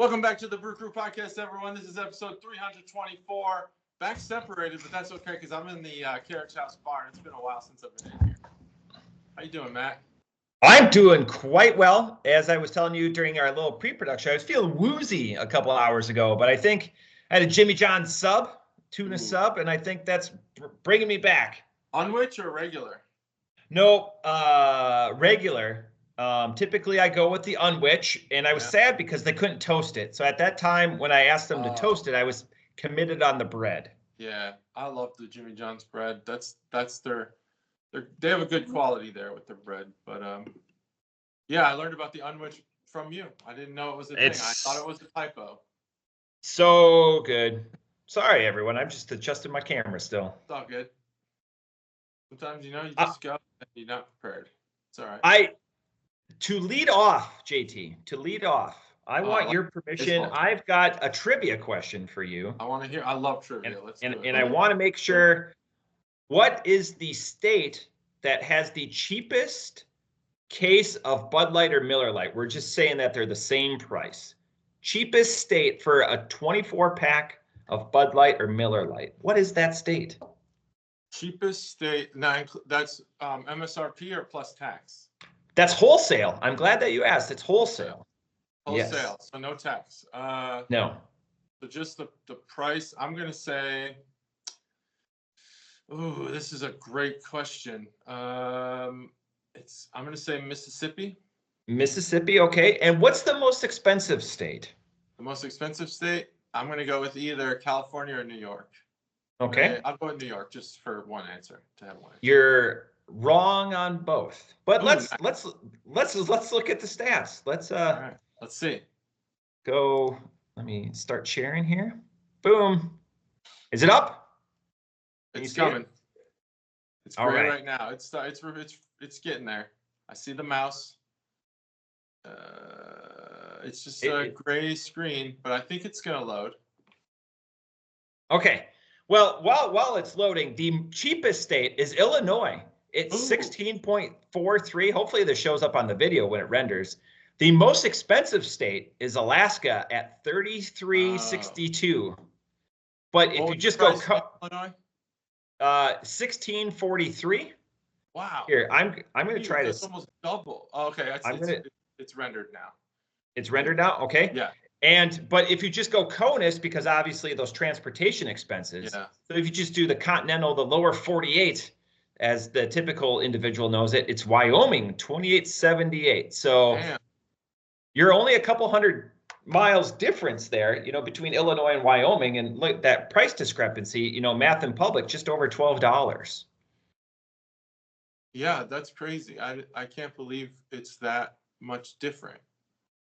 Welcome back to the Brew Crew podcast, everyone. This is episode 324. Back separated, but that's okay because I'm in the Carriage House bar, and it's been a while since I've been in here. How you doing, Matt? I'm doing quite well. As I was telling you during our little pre-production, I was feeling woozy a couple hours ago, but I think I had a Jimmy John sub, tuna sub, and I think that's bringing me back. Unwich or regular? No, regular. Typically, I go with the unwich, and I was sad because they couldn't toast it. So at that time, when I asked them to toast it, I was committed on the bread. Yeah, I love the Jimmy John's bread. That's they have a good quality there with their bread. But yeah, I learned about the unwich from you. I didn't know it was a thing. I thought it was a typo. So good. Sorry, everyone. I'm just adjusting my camera still. It's all good. Sometimes, you just go and you're not prepared. It's all right. To lead off, JT, I want your permission. I've got a trivia question for you. I want to hear. I love trivia. Let's do it. And I want to make sure, what is the state that has the cheapest case of Bud Light or Miller Lite? We're just saying that they're the same price. Cheapest state for a 24-pack of Bud Light or Miller Lite. What is that state? Cheapest state, that's MSRP or plus tax? That's wholesale. I'm glad that you asked. It's wholesale. Wholesale, yes. So no tax. No. So just the price. I'm going to say, ooh, this is a great question. I'm going to say Mississippi. Mississippi, okay. And what's the most expensive state? The most expensive state? I'm going to go with either California or New York. Okay. I'll go with New York just for one answer, to have one answer. You're wrong on both. But let's look at the stats. All right. Let's see. Go. Let me start sharing here. Boom. Is it up? It's coming. It's gray right now. It's getting there. I see the mouse. It's just a gray screen, but I think it's gonna load. Okay. Well, while it's loading, the cheapest state is Illinois. It's 16.43. Hopefully this shows up on the video when it renders. The most expensive state is Alaska at 33.62. But if you just go Illinois, 16.43. Wow. Here, I'm going to try this. It's almost double. Oh, okay, it's rendered now. It's rendered now. Okay. Yeah. But if you just go CONUS, because obviously those transportation expenses. Yeah. So if you just do the continental, the lower 48, as the typical individual knows it, it's Wyoming, 28.78. So you're only a couple hundred miles difference there, between Illinois and Wyoming. And look, that price discrepancy, math in public, just over $12. Yeah, that's crazy. I can't believe it's that much different.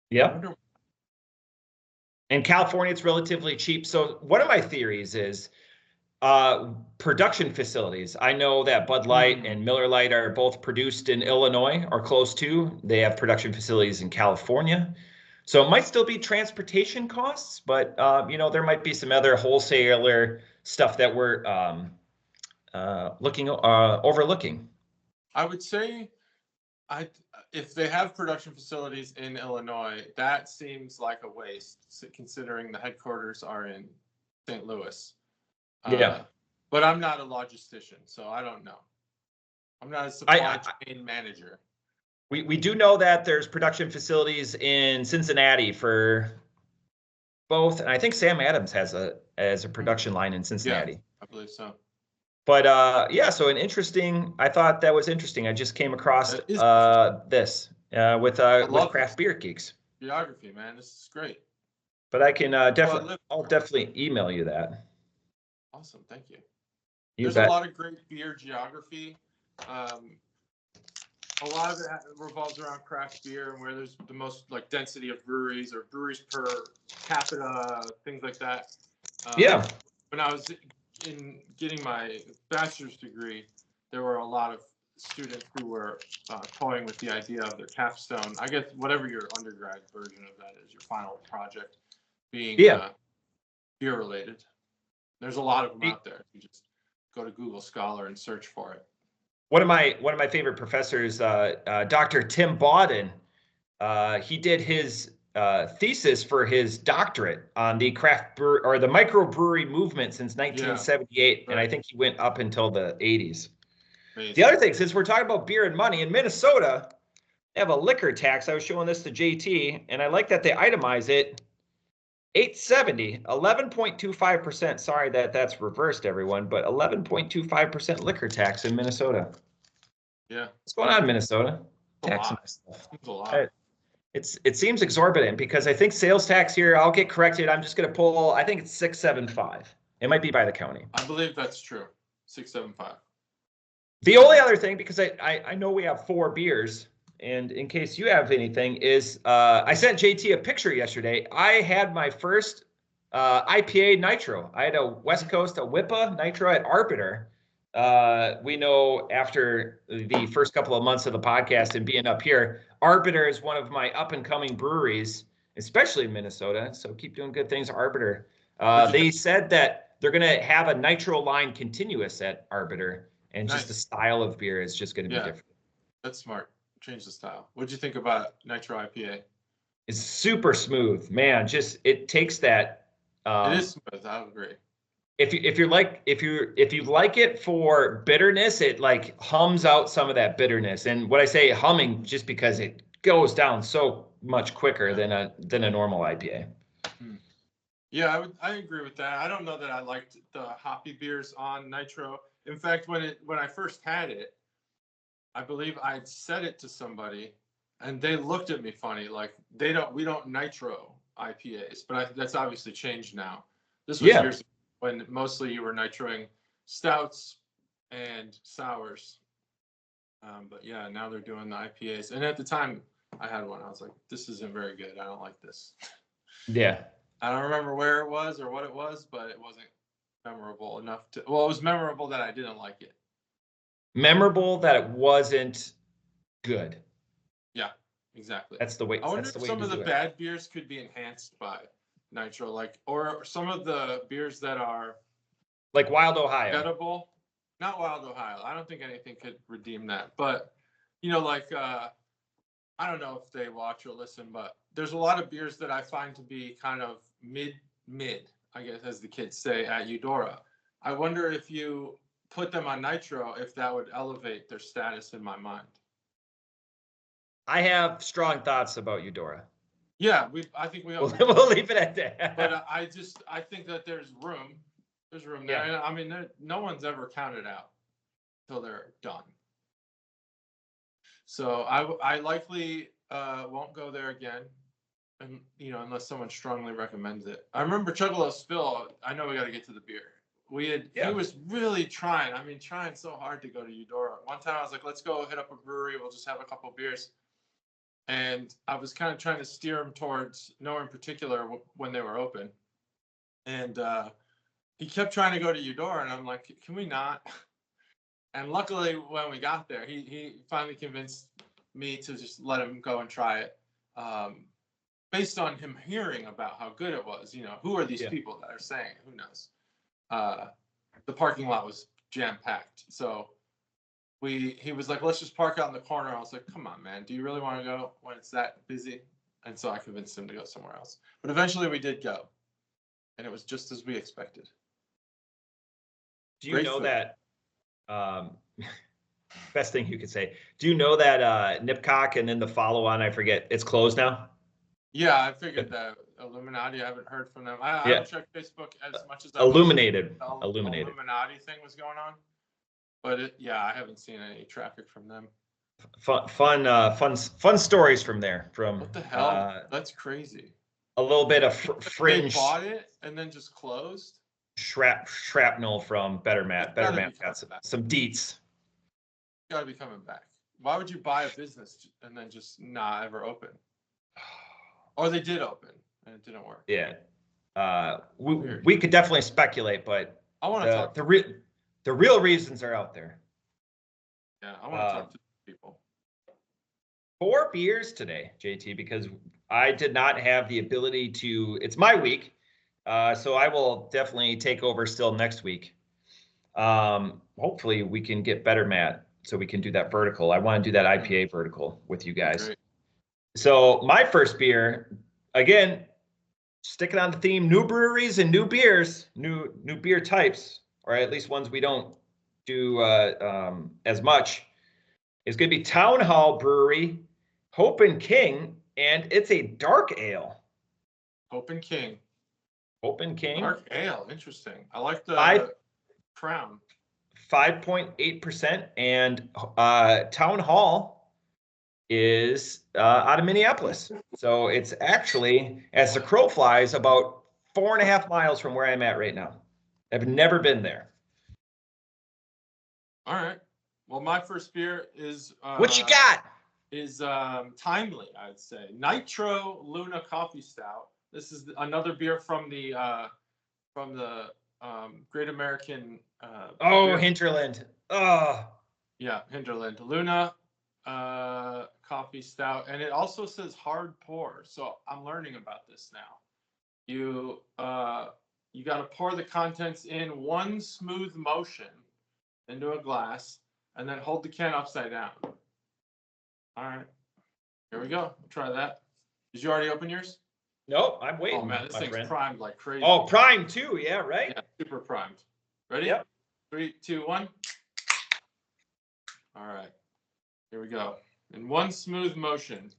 Yeah. In California, it's relatively cheap. So one of my theories is production facilities. I know that Bud Light and Miller Lite are both produced in Illinois or close to. They have production facilities in California. So it might still be transportation costs, but there might be some other wholesaler stuff that we're overlooking. I would say if they have production facilities in Illinois, that seems like a waste, considering the headquarters are in St. Louis. Yeah. But I'm not a logistician, so I don't know. I'm not a supply chain manager. We do know that there's production facilities in Cincinnati for both, and I think Sam Adams has a production line in Cincinnati. Yeah, I believe so. But so I thought that was interesting. I just came across this with Craft Beer Geeks. Geography, man, this is great. But I can I'll definitely email you that. Awesome, thank you. There's a lot of great beer geography. A lot of it revolves around craft beer and where there's the most density of breweries or breweries per capita, things like that. When I was getting my bachelor's degree, there were a lot of students who were toying with the idea of their capstone. I guess whatever your undergrad version of that is, your final project being beer related. There's a lot of them out there. You just go to Google Scholar and search for it. One of my favorite professors, Dr. Tim Bawden, he did his thesis for his doctorate on the craft brew or the microbrewery movement since 1978, and I think he went up until the 80s. Amazing. The other thing, since we're talking about beer and money, in Minnesota, they have a liquor tax. I was showing this to JT, and I like that they itemize it. $8.70, 11.25%. Sorry that's reversed, everyone, but 11.25% liquor tax in Minnesota. Yeah. What's going on in Minnesota? Taxing stuff. It's a lot. It seems exorbitant because I think sales tax here, I'll get corrected. I'm just going to pull, I think it's 675. It might be by the county. I believe that's true. 675. The only other thing, because I know we have 4 beers, and in case you have anything, is I sent JT a picture yesterday. I had my first IPA Nitro. I had a West Coast, a WIPA Nitro at Arbiter. We know after the first couple of months of the podcast and being up here, Arbiter is one of my up-and-coming breweries, especially in Minnesota. So keep doing good things, Arbiter. They said that they're going to have a Nitro line continuous at Arbiter, and just the style of beer is just going to be different. That's smart. Change the style. What'd you think about Nitro IPA? It's super smooth, man. Just it takes that. It is smooth. I agree. If you like it for bitterness, it like hums out some of that bitterness. And what I say humming, just because it goes down so much quicker than a normal IPA. Yeah, I agree with that. I don't know that I liked the hoppy beers on Nitro. In fact, when I first had it, I believe I'd said it to somebody, and they looked at me funny, like we don't Nitro IPAs, but that's obviously changed now. This was years ago when mostly you were nitroing stouts and sours. But yeah, now they're doing the IPAs. And at the time I had one, I was like, this isn't very good. I don't like this. Yeah. I don't remember where it was or what it was, but it wasn't memorable enough to, well, it was memorable that I didn't like it. Memorable that it wasn't good. Yeah, exactly. That's the way. I wonder if some of the bad beers could be enhanced by Nitro, or some of the beers that are like Wild Ohio. Edible, not Wild Ohio. I don't think anything could redeem that. But like I don't know if they watch or listen, but there's a lot of beers that I find to be kind of mid, I guess, as the kids say at Eudora. I wonder if you put them on Nitro, if that would elevate their status in my mind. I have strong thoughts about Eudora. Yeah, I think we all. We'll leave it at that. But I think that there's room. There's room there. And I mean, no one's ever counted out until they're done. So I likely won't go there again, and unless someone strongly recommends it. I remember Chuggalos Phil. I know we got to get to the beer. He was really trying. I mean, trying so hard to go to Eudora. One time I was like, let's go hit up a brewery. We'll just have a couple beers. And I was kind of trying to steer him towards nowhere in particular when they were open. And he kept trying to go to Eudora, and I'm like, can we not? And luckily, when we got there, he finally convinced me to just let him go and try it, based on him hearing about how good it was. Who are these people that are saying it? Who knows? The parking lot was jam-packed. So he was like, let's just park out in the corner. I was like, come on, man. Do you really want to go when it's that busy? And so I convinced him to go somewhere else. But eventually we did go. And it was just as we expected. Do you know that, best thing you could say, do you know that Nipcock and then the follow-on, I forget, it's closed now? Yeah, I figured that. Illuminati, I haven't heard from them. I haven't checked Facebook as much as I Illuminated Illuminati thing was going on. But I haven't seen any traffic from them. Fun stories from there. From what the hell? That's crazy. A little bit of fringe. They bought it and then just closed. Shrapnel from Better Matt. Better Matt got some deets. Got to be coming back. Why would you buy a business and then just not ever open? Or they did open and it didn't work. Yeah. We could definitely speculate, but I want to talk. The real reasons are out there. Yeah, I want to talk to people. 4 beers today, JT, because I did not have the ability to. It's my week, so I will definitely take over still next week. Hopefully, we can get better, Matt, so we can do that vertical. I want to do that IPA vertical with you guys. Great. So my first beer, again, sticking on the theme, new breweries and new beers, new beer types, or at least ones we don't do as much, is going to be Town Hall Brewery, Hope and King, and it's a dark ale. Hope and King. Hope and King. Dark ale, interesting. I like the crown. 5.8%, and Town Hall is out of Minneapolis. So it's actually, as the crow flies, about 4.5 miles from where I'm at right now. I've never been there. All right. Well, my first beer is what you got? Is timely, I'd say. Nitro Luna Coffee Stout. This is another beer from the Great American. Beer. Hinterland. Oh. Yeah, Hinterland Luna Coffee Stout, and it also says hard pour. So I'm learning about this now. You got to pour the contents in one smooth motion into a glass, and then hold the can upside down. All right, here we go. We'll try that. Did you already open yours? Nope, I'm waiting. Oh man, this thing's primed like crazy. Oh, primed too, yeah, right? Yeah, super primed. Ready? Yep. 3, 2, 1. All right, here we go. In one smooth motion.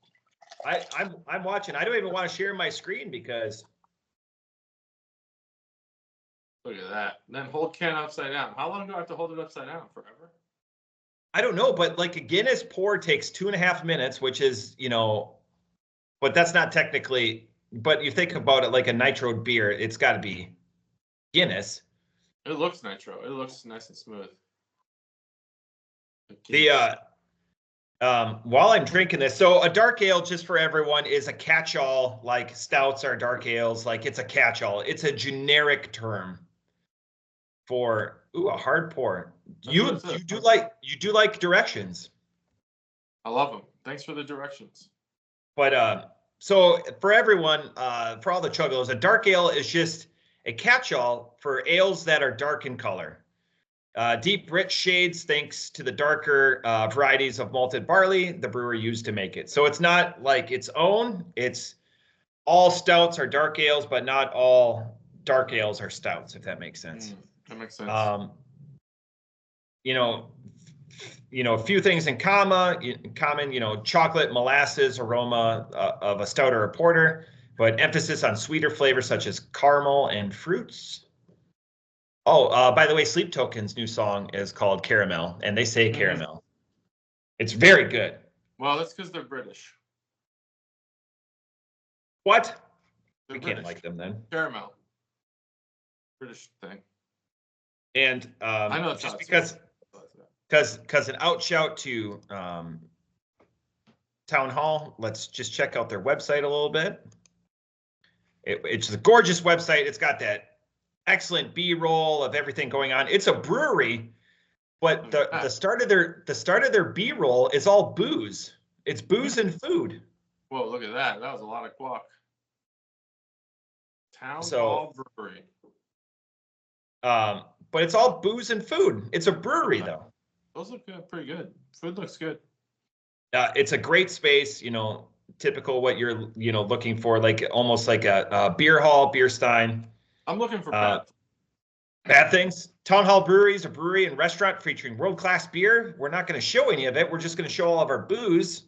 I'm watching. I don't even want to share my screen because. Look at that. And then hold can upside down. How long do I have to hold it upside down? Forever? I don't know, but like a Guinness pour takes 2.5 minutes, which is, but that's not technically, but you think about it like a nitro beer, it's got to be Guinness. It looks nitro. It looks nice and smooth. While I'm drinking this, so a dark ale, just for everyone, is a catch-all, like stouts are dark ales, like it's a catch-all. It's a generic term for a hard pour. You do like directions. I love them. Thanks for the directions. But so for everyone, for all the Chuggalos, a dark ale is just a catch-all for ales that are dark in color. Deep, rich shades thanks to the darker varieties of malted barley the brewer used to make it. So it's not like its own. It's all stouts are dark ales, but not all dark ales are stouts, if that makes sense. That makes sense. A few things in common, chocolate, molasses, aroma of a stout or a porter, but emphasis on sweeter flavors such as caramel and fruits. Oh, by the way, Sleep Token's new song is called Caramel, and they say caramel. It's very good. Well, that's because they're British. What? They're we can't like them then. Caramel. British thing. And I know just because an outshout to Town Hall, let's just check out their website a little bit. It's a gorgeous website. It's got that excellent B-roll of everything going on. It's a brewery, but the start of their B-roll is all booze. It's booze and food. Whoa, look at that. That was a lot of guac. Town Hall Brewery. But it's all booze and food. It's a brewery though. Those look good, pretty good. Food looks good. It's a great space, typical what you're, looking for, like almost like a beer hall, beer stein. I'm looking for bad things. Town Hall Brewery is a brewery and restaurant featuring world-class beer. We're not going to show any of it. We're just going to show all of our booze,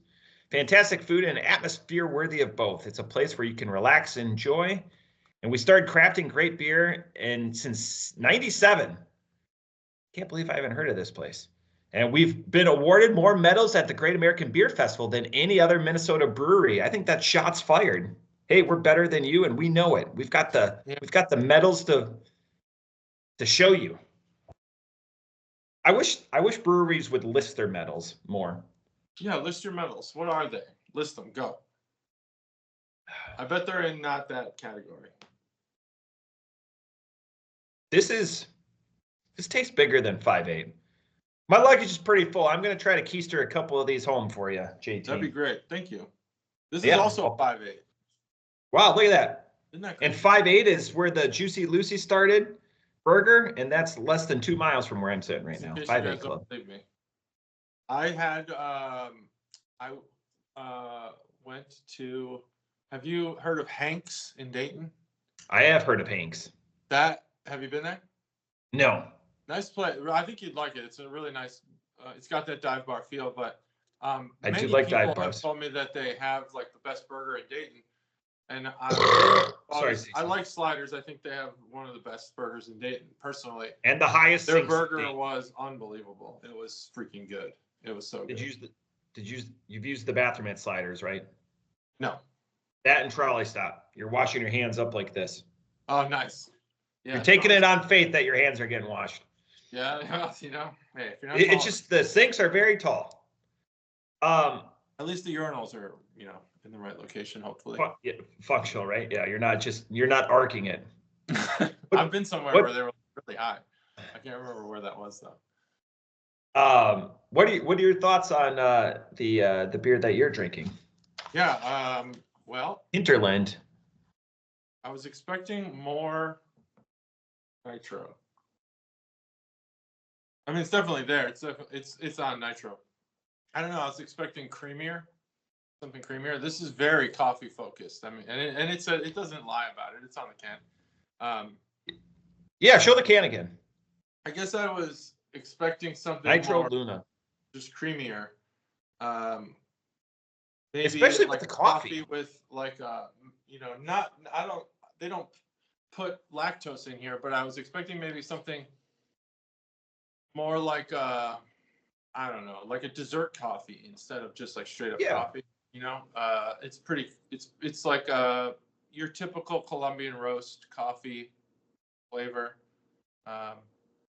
fantastic food, and an atmosphere worthy of both. It's a place where you can relax and enjoy. And we started crafting great beer since '97. Can't believe I haven't heard of this place. And we've been awarded more medals at the Great American Beer Festival than any other Minnesota brewery. I think that's shots fired. Hey, we're better than you, and we know it. We've got the medals to show you. I wish breweries would list their medals more. Yeah, list your medals. What are they? List them. Go. I bet they're in not that category. This tastes bigger than 5.8. My luggage is pretty full. I'm going to try to keister a couple of these home for you, JT. That'd be great. Thank you. This is also 5.8. Wow, look at that. Isn't that crazy? And 5.8 is where the Juicy Lucy started burger, and that's less than 2 miles from where I'm sitting right now. 5.8 Club. I had I went to Have you heard of Hank's in Dayton? I have heard of Hank's. Have you been there? No. Nice place. I think you'd like it. It's a really nice. It's got that dive bar feel, but I many do like people dive bars. have told me that they have like the best burger in Dayton, and I like Sliders. I think they have one of the best burgers in Dayton, personally. And the highest. Their burger was unbelievable. It was freaking good. It was so good. You've used the bathroom at Sliders, right? No. That and trolley stop. You're washing your hands up like this. Oh, nice. Yeah, you're taking it on faith that your hands are getting washed. Yeah, you know, hey, if you're not it's just the sinks are very tall. At least the urinals are, you know, in the right location, hopefully. Functional, right? Yeah, you're not arcing it. I've been somewhere where they were really high. I can't remember where that was though. What are your thoughts on the beer that you're drinking? Yeah, well, Hinterland. I was expecting more Nitro. I mean, it's definitely there. It's on Nitro. I don't know. I was expecting something creamier. This is very coffee focused. I mean, and it doesn't lie about it. It's on the can. Yeah, show the can again. I guess I was expecting something Nitro more, Luna, just creamier. Maybe especially like with the coffee with like you know, they don't put lactose in here, but I was expecting maybe something more like I don't know, like a dessert coffee instead of just like straight up coffee. You know, it's like your typical Colombian roast coffee flavor,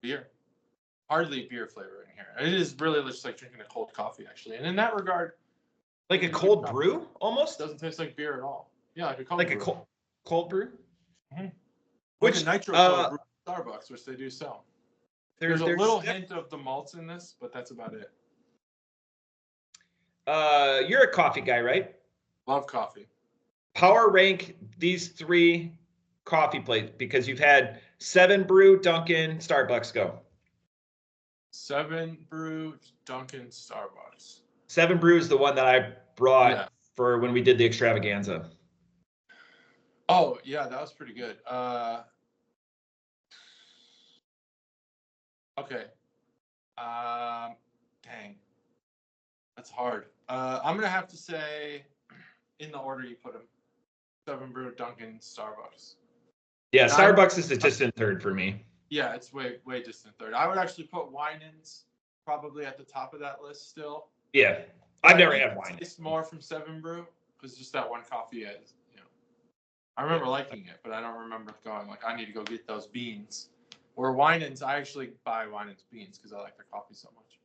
beer. Hardly beer flavor in here. It is really just like drinking a cold coffee, actually. And in that regard, like a cold brew, almost doesn't taste like beer at all. Yeah, like a cold brew. A cold brew. Mm-hmm. Which a Nitro cold brew at Starbucks, which they do sell. There's a little hint of the malts in this, but that's about it. You're a coffee guy, right? Love coffee. Power rank these 3 coffee places because you've had 7 Brew, Dunkin', Starbucks. Go. 7 Brew, Dunkin', Starbucks. 7 Brew is the one that I brought for when we did the extravaganza. Oh yeah, that was pretty good. Okay. Dang. That's hard. I'm gonna have to say, in the order you put them, 7 Brew, Dunkin', Starbucks. Yeah, Starbucks is a distant third for me. Yeah, it's way distant third. I would actually put Winans probably at the top of that list still. Yeah, I've never had Winans. It's more from 7 Brew because just that one coffee is, you know. I remember liking it, but I don't remember going like I need to go get those beans. Or Winans, I actually buy Winans beans because I like their coffee so much.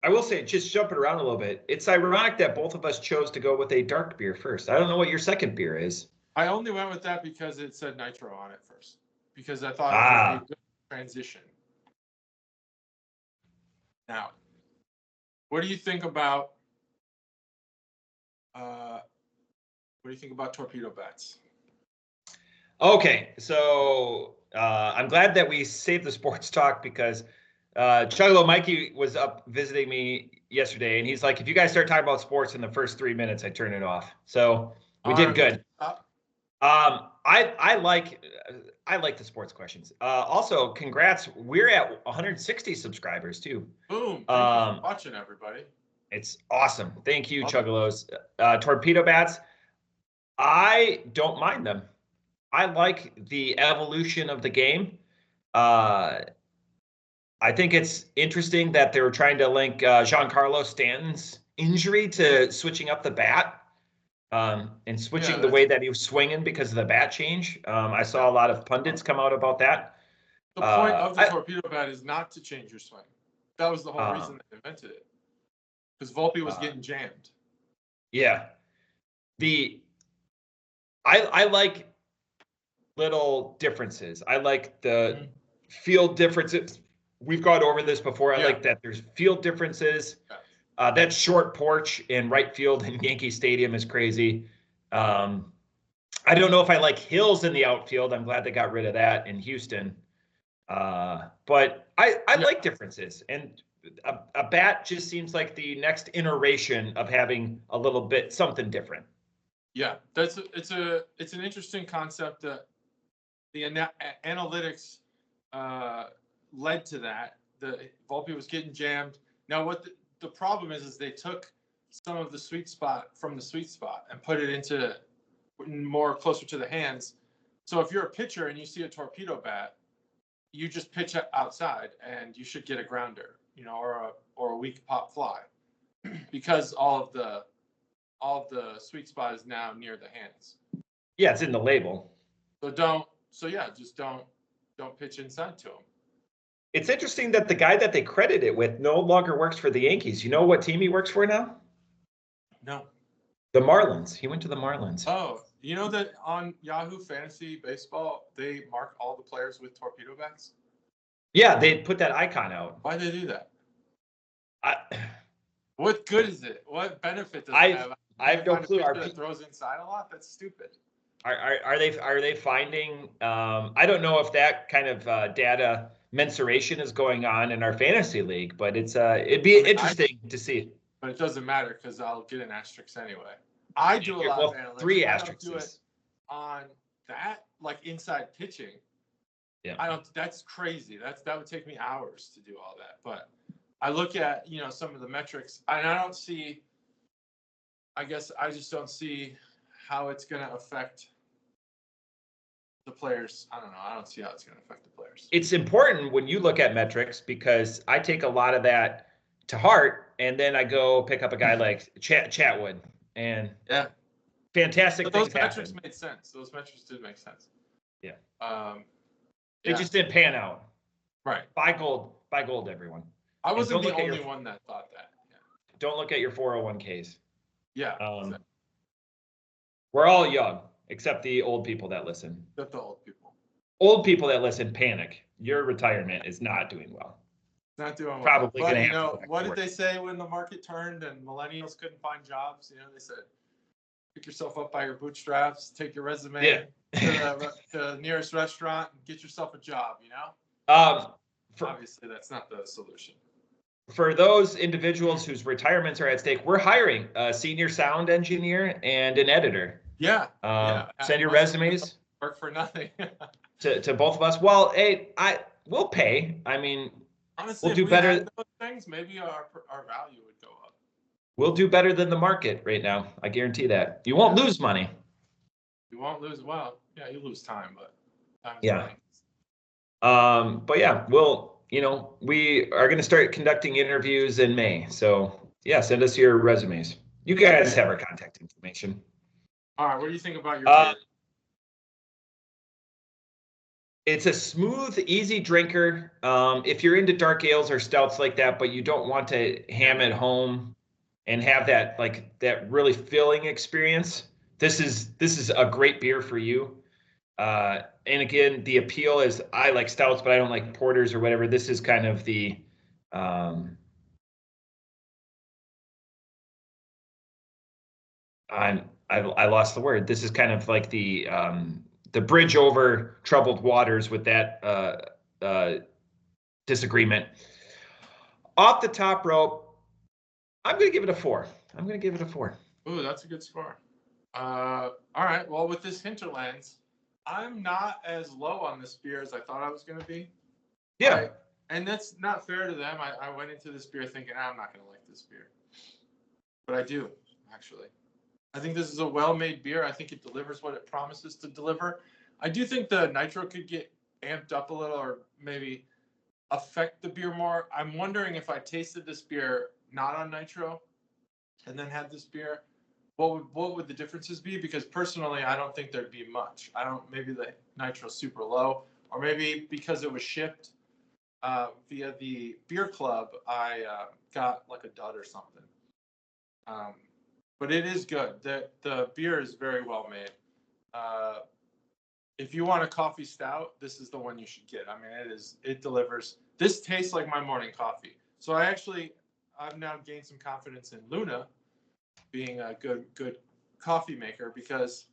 I will say, just jumping around a little bit, it's ironic that both of us chose to go with a dark beer first. I don't know what your second beer is. I only went with that because it said Nitro on it first. Because I thought it would be a good transition. Now, what do you think about torpedo bats? Okay, so I'm glad that we saved the sports talk because Chuggalo Mikey was up visiting me yesterday, and he's like, if you guys start talking about sports in the first 3 minutes, I turn it off. So we did good. I like the sports questions. Also, congrats. We're at 160 subscribers too. Boom. Thank you for watching, everybody. It's awesome. Thank you, Chuggalos. Torpedo bats. I don't mind them. I like the evolution of the game. I think it's interesting that they were trying to link Giancarlo Stanton's injury to switching up the bat. And switching the way that he was swinging because of the bat change. I saw a lot of pundits come out about that. The point of the torpedo bat is not to change your swing. That was the whole reason they invented it. Because Volpe was getting jammed. Yeah. I like little differences. I like the field differences. We've gone over this before. I like that there's field differences. Yeah. That short porch in right field in Yankee Stadium is crazy. I don't know if I like hills in the outfield. I'm glad they got rid of that in Houston. But I like differences. And a bat just seems like the next iteration of having a little bit something different. Yeah, it's an interesting concept that the analytics led to that. The Volpe was getting jammed. Now, what the problem is they took some of the sweet spot from the sweet spot and put it into more closer to the hands. So if you're a pitcher and you see a torpedo bat, you just pitch outside and you should get a grounder, or a weak pop fly, because all of the sweet spot is now near the hands. Yeah, it's in the label. Just don't pitch inside to him. It's interesting that the guy that they credit it with no longer works for the Yankees. You know what team he works for now? No. The Marlins. He went to the Marlins. Oh, you know that on Yahoo Fantasy Baseball, they mark all the players with torpedo bats? Yeah, they put that icon out. Why'd they do that? What good is it? What benefit does it have? I have no clue. That throws inside a lot? That's stupid. Are they finding? I don't know if that kind of data mensuration is going on in our fantasy league, but it'd be interesting to see. But it doesn't matter because I'll get an asterisk anyway. I do a lot of analytics. 3 asterisks. I don't do it on that, like inside pitching. Yeah. That's crazy. That would take me hours to do all that. But I look at, some of the metrics, and I don't see. I guess I just don't see how it's going to affect the players. I don't know. I don't see how it's going to affect the players. It's important when you look at metrics because I take a lot of that to heart, and then I go pick up a guy like Chatwood, and fantastic things happen. Those metrics made sense. Those metrics did make sense. Yeah. They just didn't pan out. Right. Buy gold, everyone. I wasn't the only one that thought that. Yeah. Don't look at your 401ks. Yeah. Exactly. We're all young, except the old people that listen. Except the old people. Old people that listen panic. Your retirement is not doing well. Not doing well. Probably going to have to. What did they say when the market turned and millennials couldn't find jobs? They said, pick yourself up by your bootstraps, take your resume to the nearest restaurant, and get yourself a job. Obviously, that's not the solution. For those individuals whose retirements are at stake, we're hiring a senior sound engineer and an editor. Yeah. Send your resumes. Work for nothing. to both of us. Well, hey, we'll pay. I mean, honestly, we'll do better. Those things, maybe our value would go up. We'll do better than the market right now. I guarantee that. You won't lose money. You won't lose. Well, yeah, you lose time, but time is yeah. money. But yeah, we are going to start conducting interviews in May. So yeah, send us your resumes. You guys have our contact information. All right. What do you think about your beer? It's a smooth, easy drinker. If you're into dark ales or stouts like that, but you don't want to ham it home and have that really filling experience, this is a great beer for you. And again, the appeal is I like stouts, but I don't like porters or whatever. This is kind of the I lost the word. This is kind of like the bridge over troubled waters with that disagreement. Off the top rope, I'm going to give it a 4. Ooh, that's a good score. All right. Well, with this Hinterland, I'm not as low on this beer as I thought I was going to be. Yeah. And that's not fair to them. I went into this beer thinking, I'm not going to like this beer. But I do, actually. I think this is a well-made beer. I think it delivers what it promises to deliver. I do think the Nitro could get amped up a little or maybe affect the beer more. I'm wondering if I tasted this beer not on Nitro and then had this beer, what would the differences be? Because personally, I don't think there'd be much. Maybe the Nitro's super low, or maybe because it was shipped via the beer club, I got like a dud or something. But it is good. The beer is very well made. If you want a coffee stout, this is the one you should get. I mean, it delivers. This tastes like my morning coffee. So I've now gained some confidence in Luna being a good coffee maker because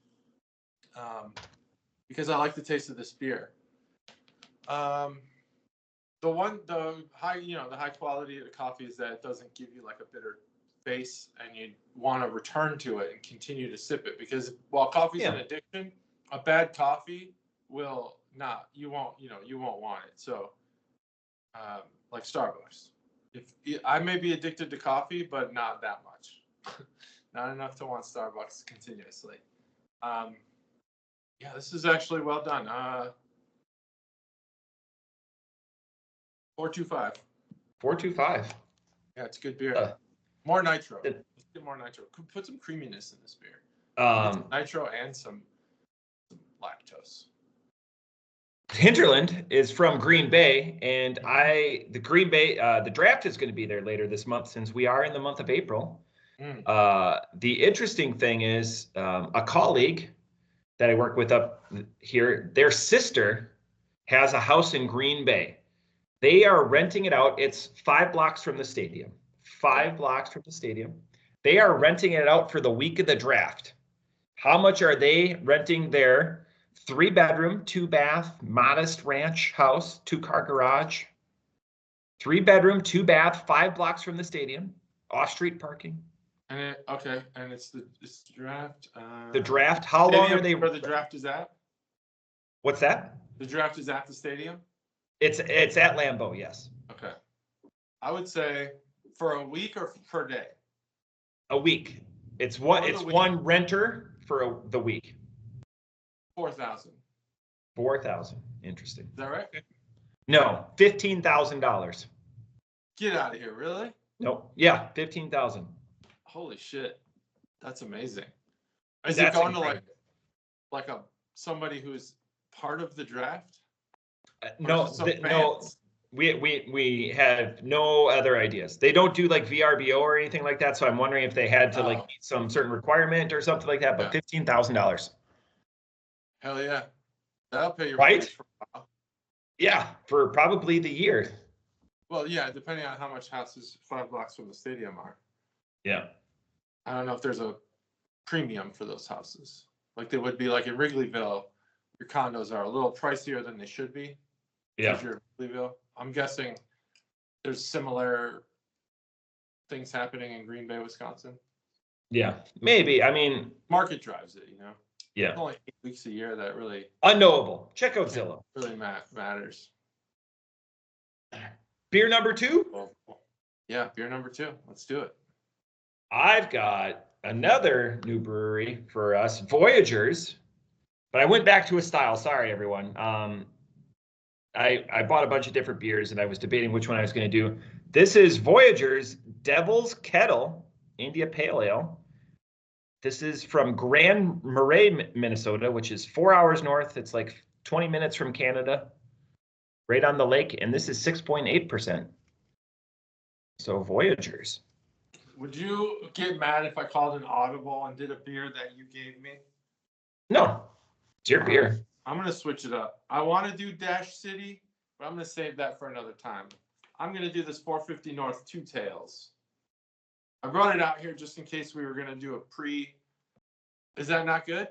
I like the taste of this beer. The high quality of the coffee is that it doesn't give you like a bitter base and you want to return to it and continue to sip it, because while coffee's an addiction, a bad coffee will not. You won't want it. So, like Starbucks, if I may be addicted to coffee, but not that much, not enough to want Starbucks continuously. Yeah, this is actually well done. 4.25. 4.25. Yeah, it's good beer. More nitro. Let's get more nitro. Put some creaminess in this beer. Nitro and some lactose. Hinterland is from Green Bay, and the Green Bay, the draft is going to be there later this month, since we are in the month of April. The interesting thing is, a colleague that I work with up here, their sister has a house in Green Bay. They are renting it out. It's 5 blocks from the stadium. 5 blocks from the stadium. They are renting it out for the week of the draft. How much are they renting their 3-bedroom, 2-bath, modest ranch house, 2-car garage? 3-bedroom, 2-bath, 5 blocks from the stadium, off-street parking. And it's the draft. The draft. How long are they? Where the draft is at? What's that? The draft is at the stadium. It's at Lambeau, yes. Okay. I would say for a week or per day. A week. It's one renter for the week. 4,000. 4,000. Interesting. Is that right? No, $15,000. Get out of here! Really? Nope. Yeah, 15,000. Holy shit, that's amazing. Is it going to like somebody who's part of the draft? No, we have no other ideas. They don't do like VRBO or anything like that. So I'm wondering if they had to meet some certain requirement or something like that. But $15,000. Hell yeah, that'll pay your right for a while. Yeah, for probably the year. Well, yeah, depending on how much houses 5 blocks from the stadium are. Yeah. I don't know if there's a premium for those houses. Like they would be like in Wrigleyville, your condos are a little pricier than they should be. Yeah. If you're in Wrigleyville. I'm guessing there's similar things happening in Green Bay, Wisconsin. Yeah, maybe. I mean, market drives it, Yeah. It's only 8 weeks a year that really unknowable. Check out Zillow. Really matters. Beer number 2? Yeah, beer number 2. Let's do it. I've got another new brewery for us, Voyageurs, but I went back to a style. Sorry, everyone. I bought a bunch of different beers, and I was debating which one I was going to do. This is Voyageur's Devil's Kettle India Pale Ale. This is from Grand Marais, Minnesota, which is 4 hours north. It's like 20 minutes from Canada, right on the lake, and this is 6.8%. So Voyageurs. Would you get mad if I called an audible and did a beer that you gave me? No, it's your beer. I'm going to switch it up. I want to do Dash City, but I'm going to save that for another time. I'm going to do this 450 North Two Tails. I brought it out here just in case we were going to do a pre. Is that not good?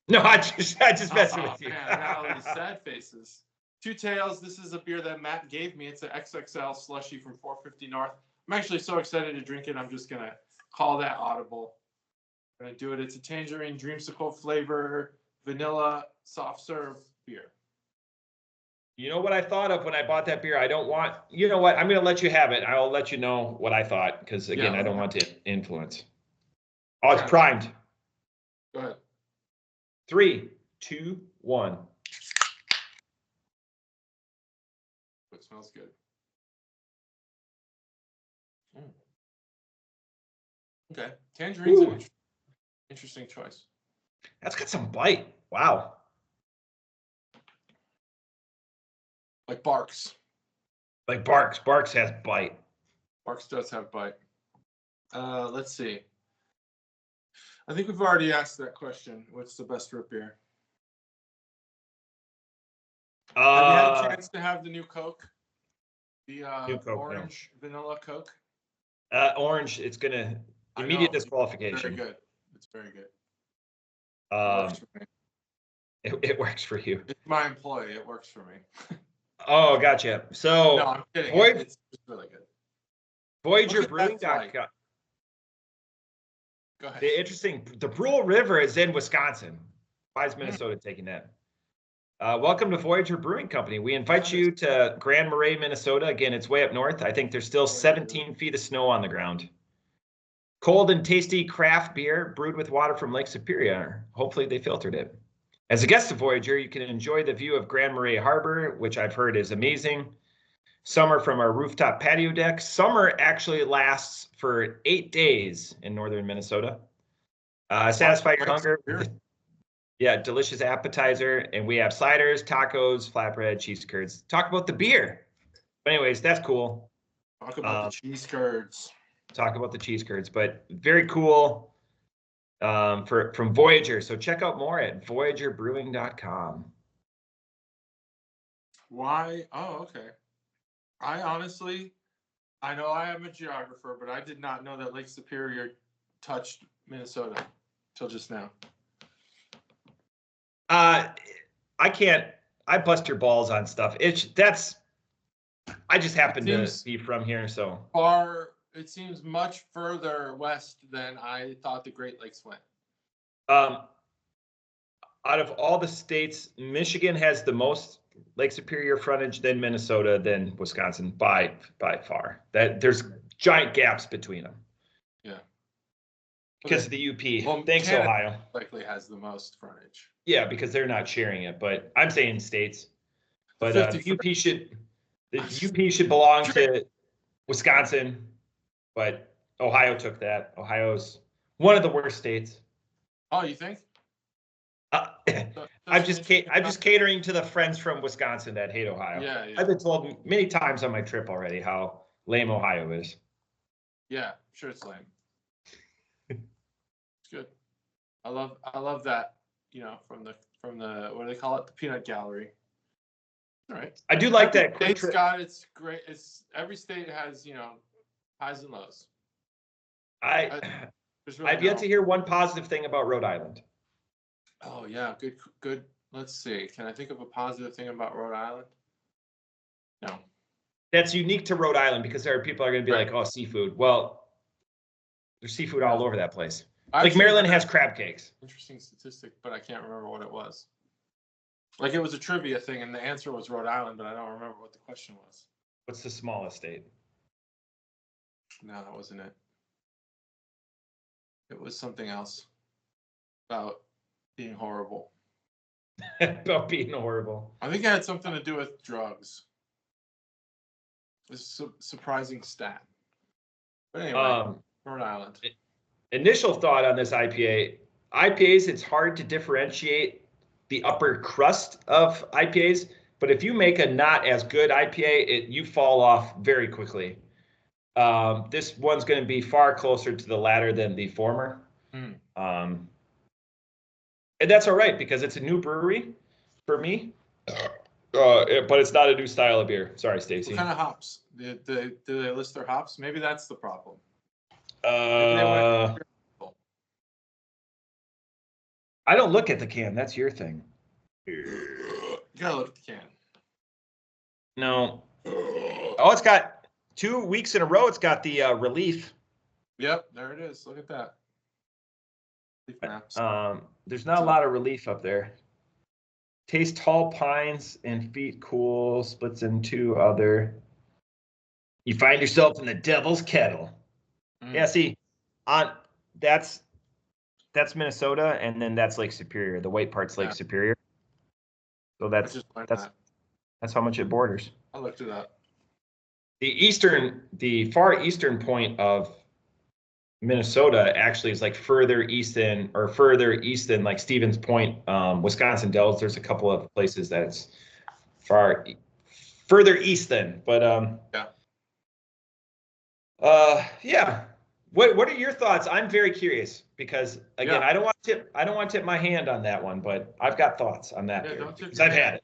No, I just messing with you. Man, I got all these sad faces. Two Tails. This is a beer that Matt gave me. It's an XXL slushy from 450 North. I'm actually so excited to drink it. I'm just going to call that audible. I'm going to do it. It's a tangerine dreamsicle flavor, vanilla, soft serve beer. You know what I thought of when I bought that beer? I don't want, you know what? I'm going to let you have it. I'll let you know what I thought because, again, I don't want to influence. Oh, it's primed. Go ahead. 3, 2, 1. It smells good. Okay. Tangerine's an interesting choice. That's got some bite. Wow. Like Barks. Like Barks. Barks has bite. Barks does have bite. Let's see. I think we've already asked that question. What's the best root beer? Have you had a chance to have the new Coke? The new Coke, orange vanilla Coke? Orange, it's going to immediate disqualification. Very good. It's very good. It works for me. It works for you. It's my employee. It works for me. Oh, gotcha. So, no, I'm kidding. It's really good. VoyageureBrewing.com. Go ahead. The Brew River is in Wisconsin. Why is Minnesota taking that? Welcome to Voyageur Brewing Company. We invite you to Grand Marais, Minnesota. Again, it's way up north. I think there's still 17 feet of snow on the ground. Cold and tasty craft beer brewed with water from Lake Superior. Hopefully they filtered it. As a guest of Voyageur, you can enjoy the view of Grand Marais Harbor, which I've heard is amazing. Summer from our rooftop patio deck. Summer actually lasts for 8 days in northern Minnesota. Satisfy your hunger. Yeah, delicious appetizer. And we have sliders, tacos, flatbread, cheese curds. Talk about the beer. But anyways, that's cool. Talk about the cheese curds. Talk about the cheese curds, but very cool from Voyageur. So check out more at voyageurbrewing.com. Why? Oh, okay. I know I am a geographer, but I did not know that Lake Superior touched Minnesota till just now. I bust your balls on stuff. I just happen to be from here, so. It seems much further west than I thought the Great Lakes went. Out of all the states, Michigan has the most Lake Superior frontage, then Minnesota, then Wisconsin by far. There's giant gaps between them. Yeah. Because of the UP. Well, Thanks, Canada Ohio. Likely has the most frontage. Yeah, because they're not sharing it, but I'm saying states. But the UP should belong to Wisconsin, but Ohio took that. Ohio's one of the worst states. Oh, you think? I'm just catering to the friends from Wisconsin that hate Ohio. Yeah. I've been told many times on my trip already how lame Ohio is. Yeah, I'm sure it's lame. It's good. I love that. From the what do they call it? The peanut gallery. All right. I do like that. It's great. Every state has highs and lows. I've yet to hear one positive thing about Rhode Island. Oh yeah, good. Let's see. Can I think of a positive thing about Rhode Island? No. That's unique to Rhode Island because there are people are going to be like, oh, seafood. Well, there's seafood all over that place. Like Maryland has crab cakes. Interesting statistic, but I can't remember what it was. Like it was a trivia thing, and the answer was Rhode Island, but I don't remember what the question was. What's the smallest state? No, that wasn't it. It was something else about being horrible. About being horrible. I think it had something to do with drugs. It's a surprising stat. But anyway, Rhode Island. Initial thought on this IPA. IPAs, it's hard to differentiate the upper crust of IPAs, but if you make a not as good IPA, you fall off very quickly. This one's going to be far closer to the latter than the former. And that's all right because it's a new brewery for me. But it's not a new style of beer. Sorry, Stacy. What kind of hops? Do they list their hops? Maybe that's the problem. I don't look at the can. That's your thing. You gotta look at the can. No. Oh, it's got 2 weeks in a row. It's got the relief. Yep, there it is. Look at that. There's not a lot of relief up there. Taste tall pines and feet cool. Splits in 2 other. You find yourself in the devil's kettle. Yeah, see, that's Minnesota, and then that's Lake Superior. The white part's Lake Superior. So that's how much it borders. I looked it up. The far eastern point of Minnesota actually is like further east than like Stevens Point, Wisconsin Dells. There's a couple of places that's further east than, but yeah. What are your thoughts? I'm very curious because again, I don't want to tip my hand on that one, but I've got thoughts on that because I've had it.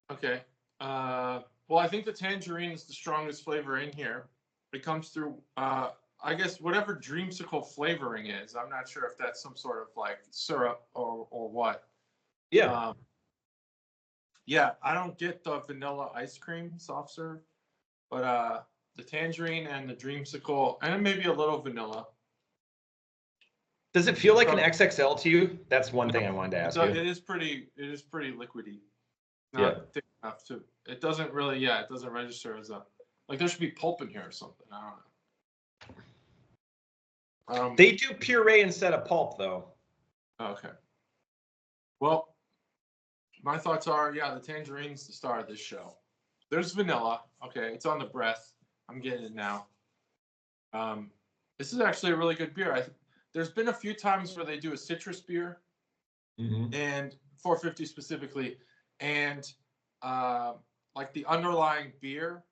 Okay. Well, I think the tangerine is the strongest flavor in here. It comes through, I guess, whatever dreamsicle flavoring is. I'm not sure if that's some sort of like syrup or what. Yeah. Yeah, I don't get the vanilla ice cream soft serve, but the tangerine and the dreamsicle, and maybe a little vanilla. Does it feel like an XXL to you? That's one thing I wanted to ask you. It is pretty liquidy. Not thick enough to. It doesn't really. Yeah, it doesn't register as a. Like there should be pulp in here or something. I don't know. They do puree instead of pulp, though. Okay. Well, my thoughts are, the tangerine's the star of this show. There's vanilla. Okay, it's on the breath. I'm getting it now. This is actually a really good beer. There's been a few times where they do a citrus beer, and 450 specifically, and like the underlying beer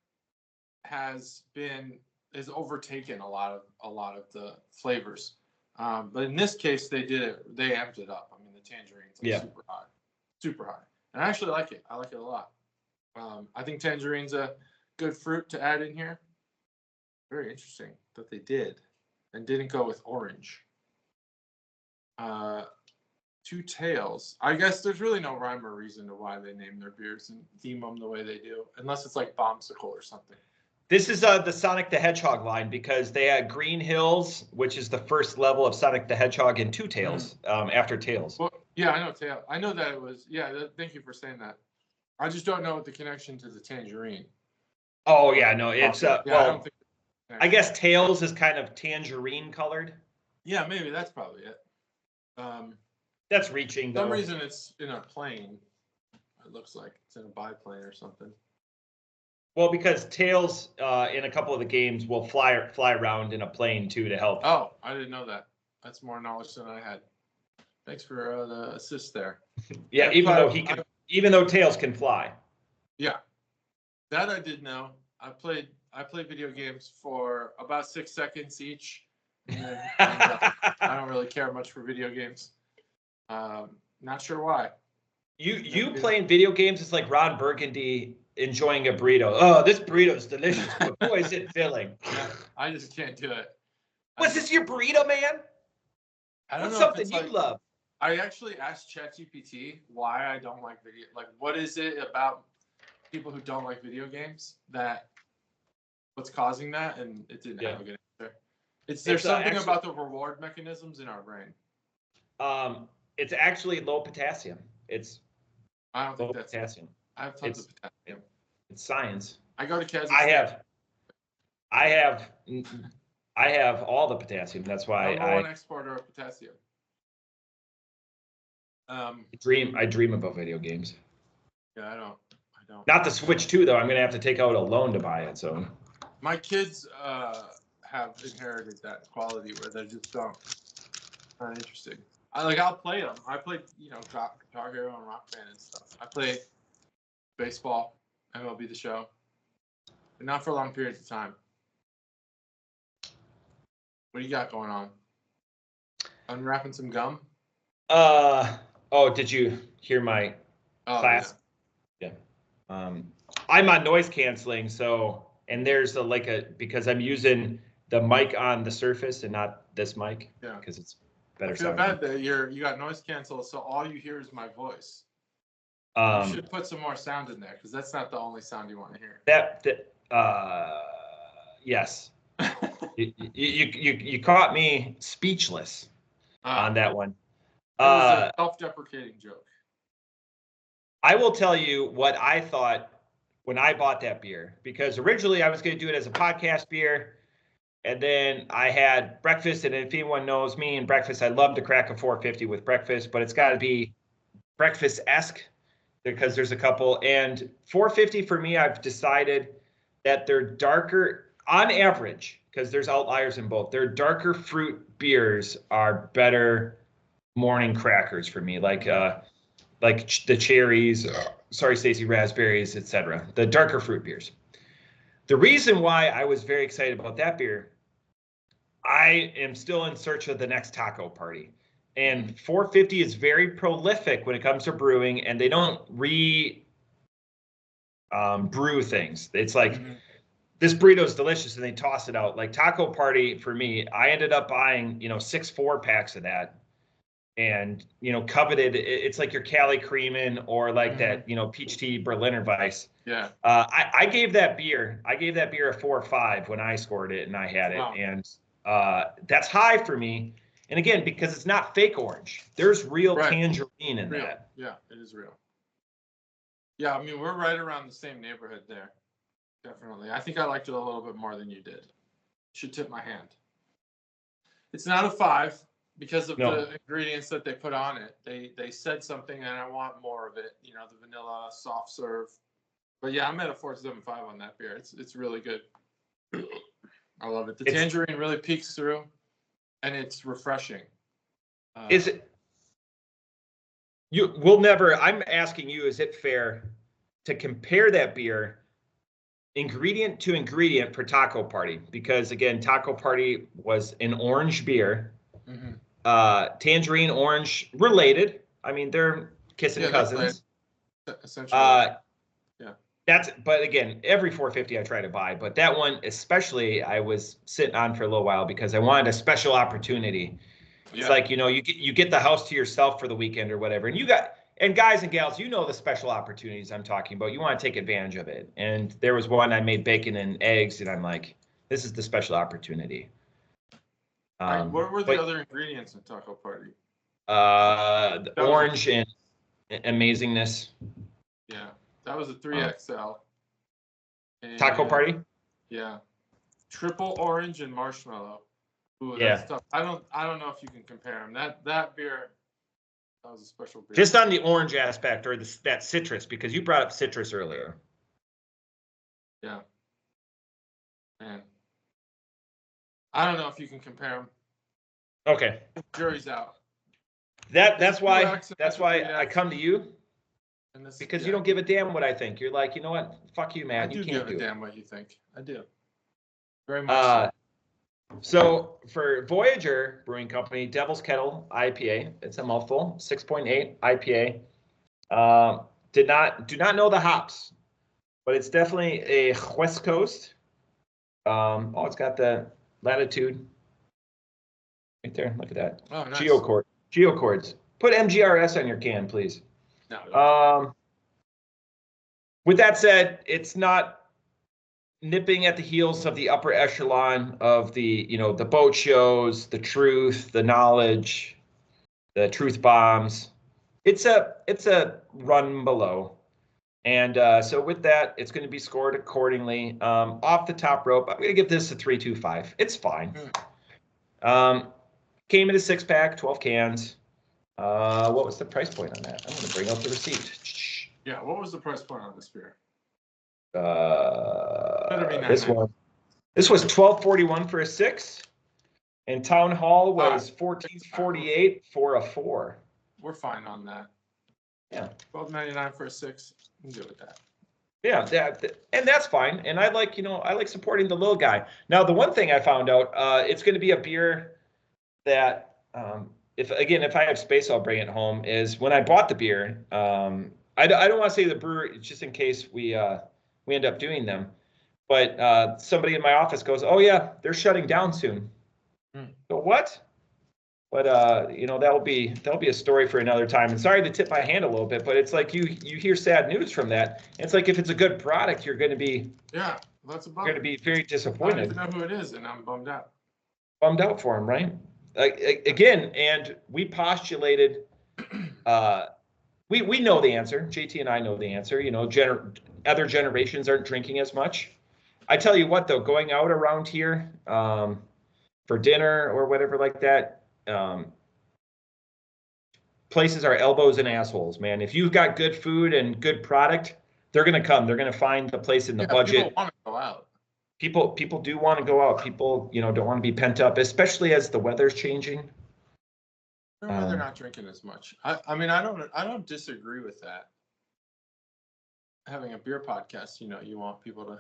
has overtaken a lot of the flavors. But in this case, they amped it up. I mean, the tangerine's super high, and I actually like it. I like it a lot. I think tangerine's a good fruit to add in here. Very interesting that they did and didn't go with orange. Two Tails. I guess there's really no rhyme or reason to why they name their beers and theme them the way they do, unless it's like Bombsicle or something. This is the Sonic the Hedgehog line because they had Green Hills, which is the first level of Sonic the Hedgehog, and Two Tails after Tails. Well, yeah, I know Tails. I know that it was. Yeah, thank you for saying that. I just don't know what the connection to the tangerine. Oh yeah, no, it's I don't think. I guess Tails is kind of tangerine colored. Yeah, maybe that's probably it. That's reaching. For some reason, it's in a plane. It looks like it's in a biplane or something. Well, because Tails in a couple of the games will fly around in a plane too to help. Oh, I didn't know that. That's more knowledge than I had. Thanks for the assist there. Yeah, even though Tails can fly. Yeah, that I did know. I played video games for about 6 seconds each. And I don't really care much for video games. Not sure why. You playing video games is like Ron Burgundy enjoying a burrito. Oh, this burrito is delicious, but boy, is it filling. I just can't do it. Was this your burrito, man? I don't know. Something you love. I actually asked ChatGPT why I don't like video. Like, what is it about people who don't like video games what's causing that? And it didn't have a good answer. There's something about the reward mechanisms in our brain. It's actually low potassium. I don't think that's potassium. I have tons of potassium. It's science. I go to Kazakhstan. I have all the potassium. That's why I'm one exporter of potassium. I dream about video games. Yeah, I don't. Not the Switch 2 though. I'm gonna have to take out a loan to buy it. So my kids have inherited that quality where they just not interesting. I'll play them. I played Guitar Hero and Rock Band and stuff. I play baseball, MLB The Show, but not for long periods of time. What do you got going on? Unwrapping some gum? Did you hear my class? Yeah. I'm on noise canceling, and there's because I'm using the mic on the Surface and not this mic. Yeah. Because it's better sound. I feel bad that you got noise cancel, so all you hear is my voice. You should put some more sound in there because that's not the only sound you want to hear. Yes. you caught me speechless on that one. It was a self-deprecating joke. I will tell you what I thought when I bought that beer, because originally I was going to do it as a podcast beer, and then I had breakfast, and if anyone knows me and breakfast, I love to crack a 450 with breakfast, but it's got to be breakfast-esque because there's a couple, and 450 for me, I've decided that they're darker on average, because there's outliers in both. Their darker fruit beers are better morning crackers for me, like the cherries, Stacey, raspberries, etc. The darker fruit beers. The reason why I was very excited about that beer, I am still in search of the next taco party. And 450 is very prolific when it comes to brewing, and they don't brew things. It's like, this burrito is delicious, and they toss it out. Like Taco Party, for me, I ended up buying, 6 4-packs of that. And, coveted, it's like your Cali Creamin' or like that, peach tea Berliner Weiss. Yeah. I gave that beer a 4 or 5 when I scored it and I had it. Wow. And that's high for me. And again, because it's not fake orange, there's real tangerine in that. Yeah, it is real. Yeah, I mean, we're right around the same neighborhood there. Definitely. I think I liked it a little bit more than you did. Should tip my hand. It's not a 5 because of the ingredients that they put on it. They said something and I want more of it. You know, the vanilla, soft serve. But yeah, I'm at a 4.75 on that beer. It's really good. I love it. The tangerine really peeks through, and it's refreshing. Is it? We'll never. I'm asking you, is it fair to compare that beer ingredient to ingredient for Taco Party? Because again, Taco Party was an orange beer. Mm-hmm. Tangerine, orange, related. I mean, they're kissing cousins. Essentially. But again, every 450 I try to buy, but that one especially I was sitting on for a little while because I wanted a special opportunity. Yeah. It's like, you know, you get the house to yourself for the weekend or whatever, and guys and gals, you know the special opportunities I'm talking about. You want to take advantage of it. And there was one I made bacon and eggs, and I'm like, this is the special opportunity. What were the other ingredients in Taco Party? The orange and amazingness. Yeah. That was a 3XL. Taco Party? Yeah. Triple orange and marshmallow. Ooh, that's tough. I don't know if you can compare them. That beer, that was a special beer. Just on the orange aspect or that citrus, because you brought up citrus earlier. Yeah. Man. I don't know if you can compare them. Okay. Jury's out. That's why I come to you. Because you don't give a damn what I think. You're like, you know what? Fuck you, man. You can't give a damn what you think. I do. Very much. So for Voyageur Brewing Company, Devil's Kettle IPA. It's a mouthful. 6.8 IPA. Do not know the hops, but it's definitely a West Coast. It's got the latitude right there. Look at that. Oh, nice. Geochords. Put MGRS on your can, please. No. With that said, it's not nipping at the heels of the upper echelon of the boat shows, the truth, the knowledge, the truth bombs. It's a run below. And so with that, it's going to be scored accordingly. Off the top rope, I'm going to give this a 3.25. It's fine. Came in a 6-pack, 12 cans. What was the price point on that? I'm going to bring up the receipt. Yeah, what was the price point on this beer? This was $12.41 for a 6, and Town Hall was $14.48 for a 4. We're fine on that. Yeah, $12.99 for a 6. I'm good with that. Yeah, and that's fine. And I like supporting the little guy. Now, the one thing I found out, it's going to be a beer that, if I have space, I'll bring it home. Is when I bought the beer. I don't want to say the brewer, just in case we end up doing them. But somebody in my office goes, "Oh yeah, they're shutting down soon." So what? But that'll be a story for another time. And sorry to tip my hand a little bit, but it's like you hear sad news from that. It's like if it's a good product, you're going to be that's a bummer. You're going to be very disappointed. I don't even know who it is, and I'm bummed out. Bummed out for him, right? Again, and we postulated. We know the answer. JT and I know the answer. Other generations aren't drinking as much. I tell you what, though, going out around here for dinner or whatever like that, places are elbows and assholes, man. If you've got good food and good product, they're going to come. They're going to find the place in the budget. People want to go out. People do want to go out. People, don't want to be pent up, especially as the weather's changing. They're not drinking as much. I mean, I don't disagree with that. Having a beer podcast, you want people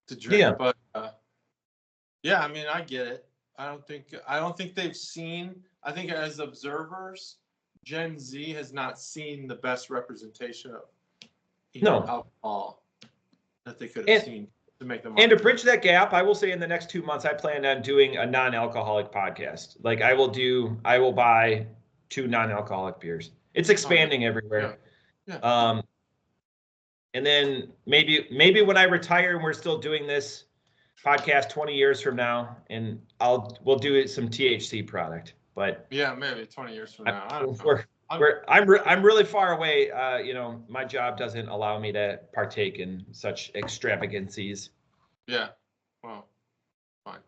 to drink. Yeah. But I mean, I get it. I don't think they've seen. I think as observers, Gen Z has not seen the best representation of alcohol that they could have seen to make them. And to bridge that gap, I will say in the next 2 months, I plan on doing a non-alcoholic podcast. Like I will buy 2 non-alcoholic beers. It's expanding everywhere. Yeah. And then maybe when I retire and we're still doing this podcast 20 years from now, and we'll do some THC product. But yeah, maybe 20 years from now. I don't know. I'm really far away. My job doesn't allow me to partake in such extravagancies. Yeah. Well, fine.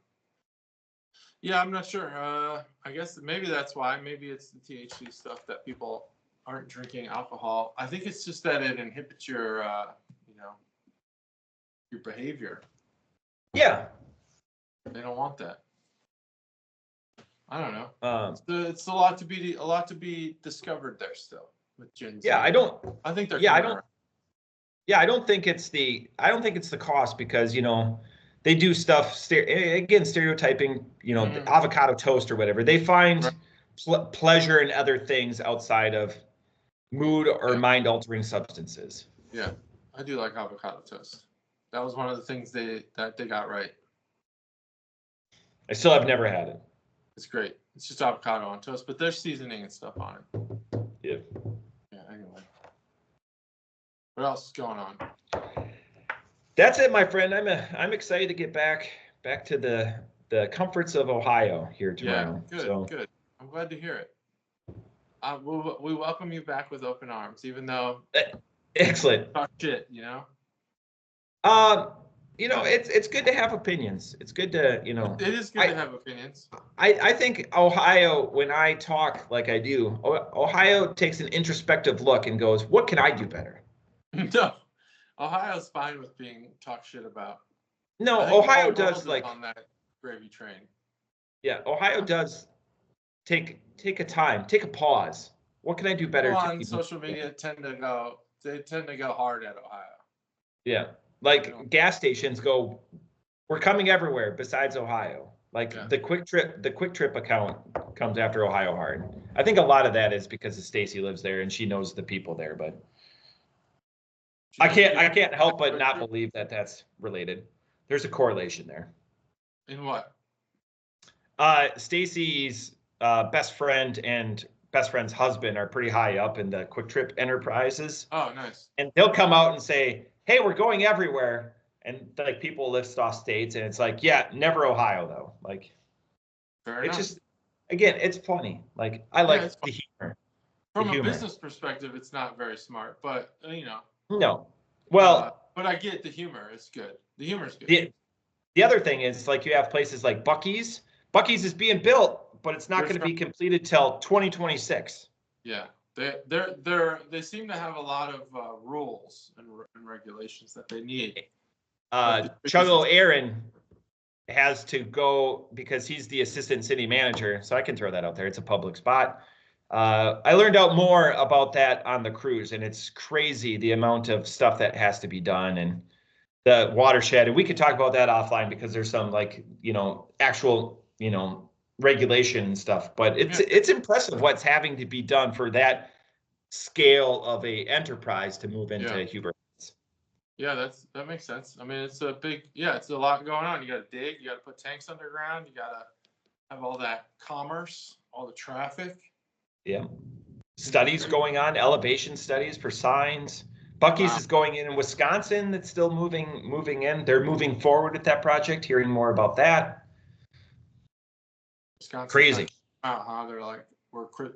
Yeah, I'm not sure. I guess maybe that's why. Maybe it's the THC stuff that people aren't drinking alcohol. I think it's just that it inhibits your, your behavior. Yeah. They don't want that. I don't know. It's a lot to be discovered there still with Gen Z. Yeah, I think they're. Yeah, I don't. Yeah, I don't think it's the cost because they do stuff again stereotyping. The avocado toast or whatever. They find pleasure in other things outside of mood or mind altering substances. Yeah, I do like avocado toast. That was one of the things they got right. I still have never had it. It's great. It's just avocado on toast, but there's seasoning and stuff on it. Yeah. Yeah. Anyway, what else is going on? That's it, my friend. I'm excited to get back to the comforts of Ohio here tomorrow. Yeah. Good. I'm glad to hear it. We welcome you back with open arms, even though. Excellent. Talk shit, It's good to have opinions. It's good to, It is good to have opinions. I think Ohio, when I talk like I do, Ohio takes an introspective look and goes, what can I do better? No, Ohio's fine with being talked shit about. No, Ohio does on that gravy train. Yeah, Ohio does take a pause. What can I do better? People on social media tend to go hard at Ohio. Yeah. Like gas stations go, we're coming everywhere besides Ohio. The Quick Trip account comes after Ohio hard. I think a lot of that is because Stacy lives there and she knows the people there, but I can't help but not believe that that's related. There's a correlation there. In what? Stacy's best friend and best friend's husband are pretty high up in the Quick Trip enterprises. Oh, nice. And they'll come out and say, hey, we're going everywhere. And people list off states and it's never Ohio though. Fair it's enough. Just, again, it's funny. I like the humor. From a business perspective, it's not very smart, but No. Well, but I get the humor. It's good. The humor is good. The other thing is you have places like Buc-ee's. Buc-ee's is being built, but it's not going to be completed till 2026. Yeah. They seem to have a lot of rules and regulations that they need. Chuggalo Aaron has to go because he's the assistant city manager, so I can throw that out there. It's a public spot. I learned out more about that on the cruise, and it's crazy the amount of stuff that has to be done and the watershed. And we could talk about that offline because there's some actual regulation and stuff. But it's impressive what's having to be done for that scale of a enterprise to move into Huber. Yeah, that makes sense. I mean, it's a lot going on. You got to dig, you got to put tanks underground, you got to have all that commerce, all the traffic. Yeah. Studies going on, elevation studies for signs. Buc-ee's is going in Wisconsin. That's still moving in. They're moving forward with that project. Hearing more about that. Wisconsin, crazy. They're like, we're quick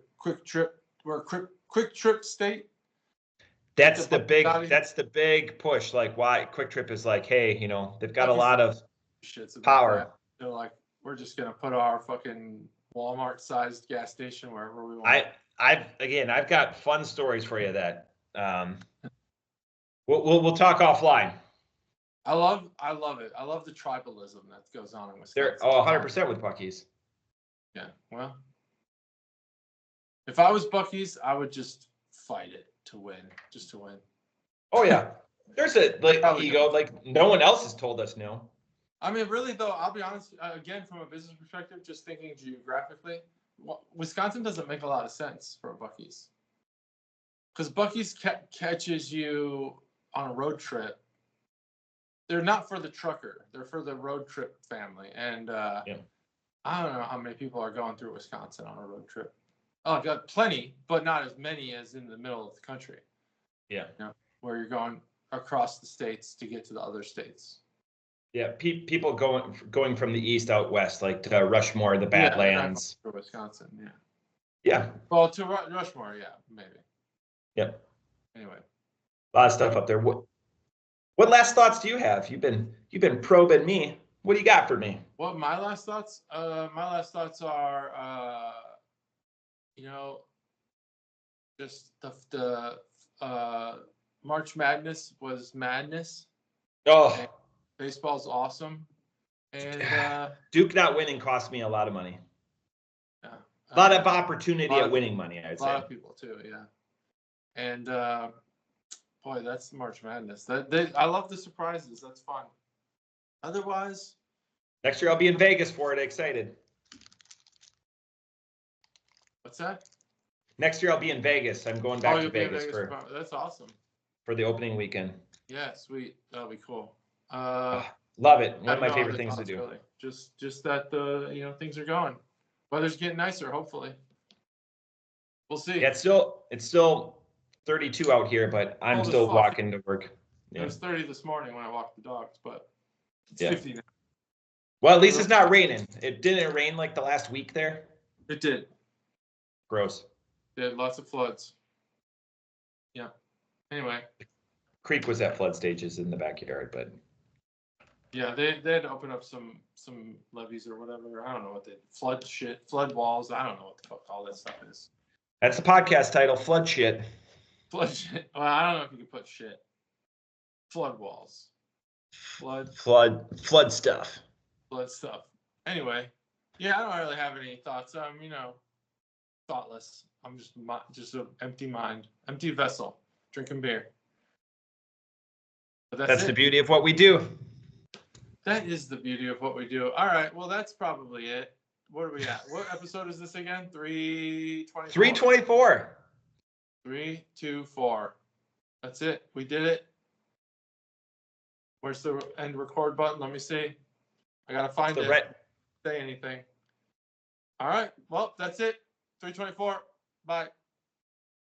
trip state. That's the big push. Why Quick Trip is hey, they've got a lot of power. That. They're like, we're just gonna put our fucking Walmart-sized gas station wherever we want. I've got fun stories for you that we'll talk offline. I love it. I love the tribalism that goes on in Wisconsin. They're 100% with Buc-ee's. Yeah, well, if I was Buc-ee's, I would just fight it to win, just to win. Oh yeah, there's a ego. No one else has told us no. I mean, really though, I'll be honest. Again, from a business perspective, just thinking geographically, Wisconsin doesn't make a lot of sense for a Buc-ee's, because Buc-ee's catches you on a road trip. They're not for the trucker; they're for the road trip family. And I don't know how many people are going through Wisconsin on a road trip. Oh, I've got plenty, but not as many as in the middle of the country. Yeah, where you're going across the states to get to the other states. Yeah, people going from the east out west, like to Rushmore, the Badlands. For Wisconsin, yeah. Yeah. Well, to Rushmore, yeah, maybe. Yep. Anyway. A lot of stuff up there. What last thoughts do you have? You've been probing me. What do you got for me? What my last thoughts? My last thoughts are, just the March Madness was madness. Oh, and baseball's awesome, and Duke not winning cost me a lot of money. Yeah, a lot of opportunity at winning money. I'd say a lot of people too. Yeah, and boy, that's March Madness. I love the surprises. That's fun. Otherwise, next year I'll be in Vegas for it. Excited. What's that? Next year I'll be in Vegas. I'm going back to Vegas for. That's awesome. For the opening weekend. Yeah, sweet. That'll be cool. Love it. One of my favorite things to do. Really. Just that things are going. Weather's getting nicer. Hopefully, we'll see. Yeah, it's still 32 out here, but I'm still walking to work. Yeah. It was 30 this morning when I walked the dogs, but it's 50 now. Well, at least it's not raining. It didn't rain like the last week there. It did. Gross. It had lots of floods. Yeah. Anyway. Creek was at flood stages in the backyard, but yeah, they had to open up some levees or whatever. I don't know what they flood walls. I don't know what the fuck all that stuff is. That's the podcast title, Flood Shit. Flood shit. Well, I don't know if you can put shit. Flood walls. Flood stuff. Flood stuff. Anyway, yeah, I don't really have any thoughts. Thoughtless. I'm just an empty mind, empty vessel, drinking beer. But that's the beauty of what we do. That is the beauty of what we do. All right. Well, that's probably it. What are we at? What episode is this again? 324. 324. 324. That's it. We did it. Where's the end record button? Let me see. I gotta find it. Say anything. All right. Well, that's it. 324. Bye.